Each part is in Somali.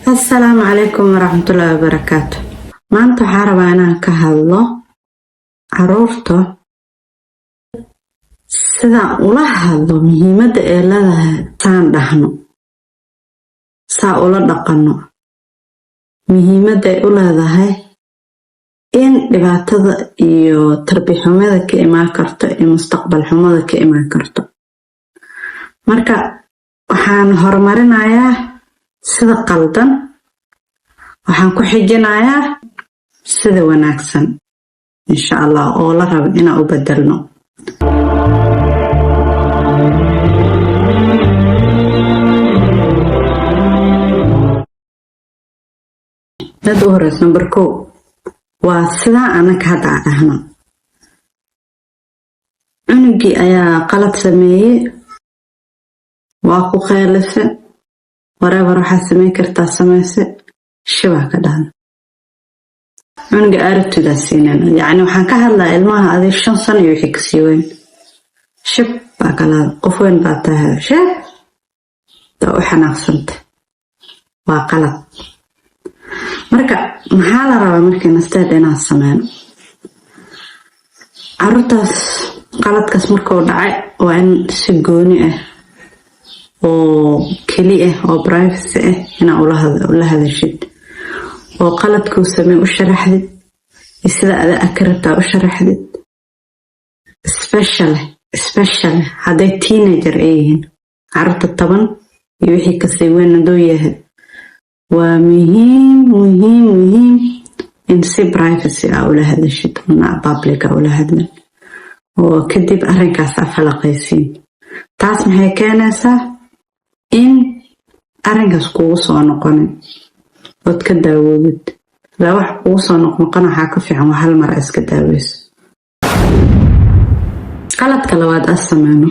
السلام عليكم ورحمة الله وبركاته. maanta waxaan rabaa inaan ka hadlo caruurta sida ula hadlo muhiimada ay leedahay taan dhahno saa ula dhaqano muhiimada ay u leedahay in dhibaatada iyo tarbiya xumada ka imaan karto iyo mustaqbal xumada ka imaan karto. marka waxaan horumarinayaa sida qaldan, waxaan ku xijinayaa sida wanaagsan insha Allah oo la rabo inaan u bedelno. dad u horeysa number 1 waa sida anaka hadda ahna cunugii ayaa qalad sameeyay, waa ku qeylase whatever waxaa sameyn kartaa sameyse shibaa ka dhahan cunuga aragtidaas siinana. yacni waxaan ka hadlaa ilmaha adii 5 sano iyo wixii kasii weyn shib baa kala qof weyn baa tahay shib taa u xanaaqsanta waa qalad. marka maxaa la rabaa markii nasteed inaan sameyno caruurtaas qaladkaas markuu dhacay waa in si gooni ah oo keli ah oo privacy ah inaan ula hadashid oo qaladkuu sameey u sharaxdid sida aad akartaa u sharaxdid especially hadday teenager ay yihiin caruurta 10 iyo wixii kasii weyn haduu yahay waa muhiim in si privacy ah ula hadashid una public ah ula hadlin oo kadib arrinkaas afalaqaysiin. taas maxay keenaysaa in arrinkaas kugu soo noqonin ood ka daawoodid. la wax kugu soo noqon waxaa ka fiican hal mar iska daaweyso. qaladka labaad aan sameyno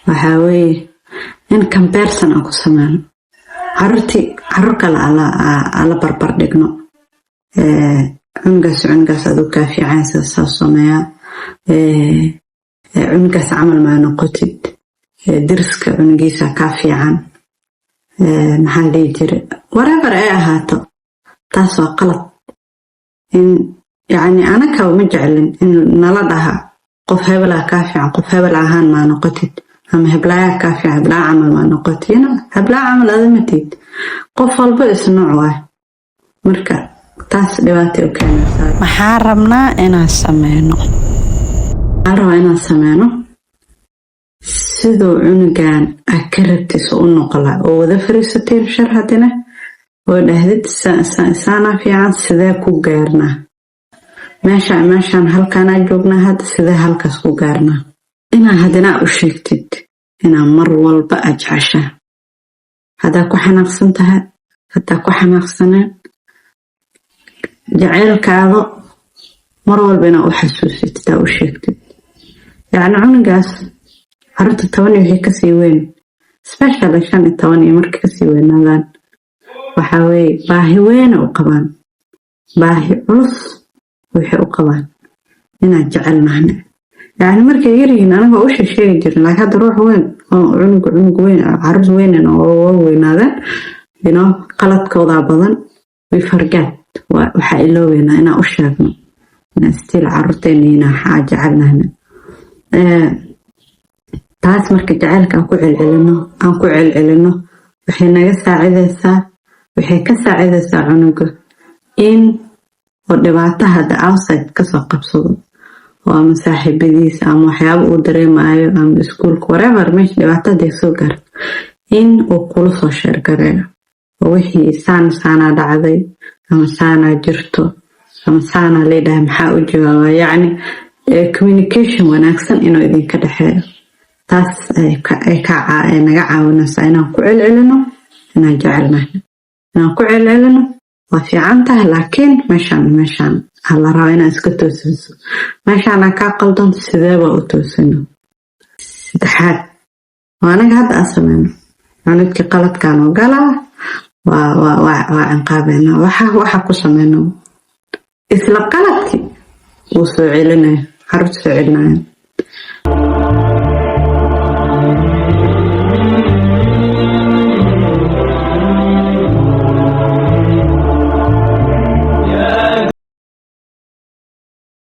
waxaa weeye in comparison aan ku sameyno caruur kale ala barbar dhigno. cunugaas aduu kaa fiican saa sameeyaa, cunugaas camal maa noqotid, deriska cunugiisa kaa fiican, maxaa dhihi jiray whatever ay ahaato. taas waa qalad. in yacni anaka ma jeclin in nala dhaha qof hebelaa kaa fiican qof hebel ahaan maa noqotid ama heblayaa kaa fiican heblaa camal maa noqotid. heblaa camal adamatid qof walba isnooc waay. marka taas dhibaatay u keenaysaa. maxaa rabnaa inaan sameyno? waxaan rabaa inaan sameyno sidoo cunugan ka rabtiisa u noqolaa oo wada fariisateen sharxadina oo dhahdid saana fiican sidee ku gaarnaa meeshaan halkaanaa joognaa hadda sidee halkaas ku gaarnaa. inaa hadina u sheegtid inaa mar walba ajcasha haddaa ku xanaaqsan tahay haddaa ku xanaaqsaneen jaceylkaada mar walba inaa u xasuusitid aa u sheegtid. yacni cunugaas caruurta 10 iyo wixii kasii weyn especially 15 iyo markii kasii weynaadaan waxaa weeye baahi weyn u qabaan, baahi culus waxay u qabaan inaan jecelnahna. yacni markay yaryihiin anaga u sheegi jirin laakiin hadda ruux weyn oo cunug weyn caruur weyn oo weynaadeen qaladkooda badan way forget waxaa ilooweynaa inaan u sheegno inaan still caruurteena inaan jecelnahna. taas marka jaceylka aan ku celcelino waxay naga saacidaysaa waxay ka saacidaysaa cunuga in oo dhibaato hadda outside kasoo qabsado oo ama saaxiibadiisa ama waxyaabo uu dareemayo ama iskuulka whatever meesha dhibaatada soo gaarto in uu kula soo sheergareeyo oo wixii saana dhacday ama saana jirto ama saana leedahay maxaa u jawaabaa. yacni communication wanaagsan inuu idinka dhexeeyo. taas ay naga caawinaysaa inaan ku celcelino inaan jecelnahay. inaan ku celcelino waa fiican tahay laakiin meeshaan la raba inaan iska toosiso. meeshaan kaa qaldan sidee baa u toosino. 3 waa anaga hadda aan sameyno cunugkii qaladkaan oo galaa waa cinqaabeena waxa ku sameyno isla qaladkii wuu soo celinaya caruurta soo celinaya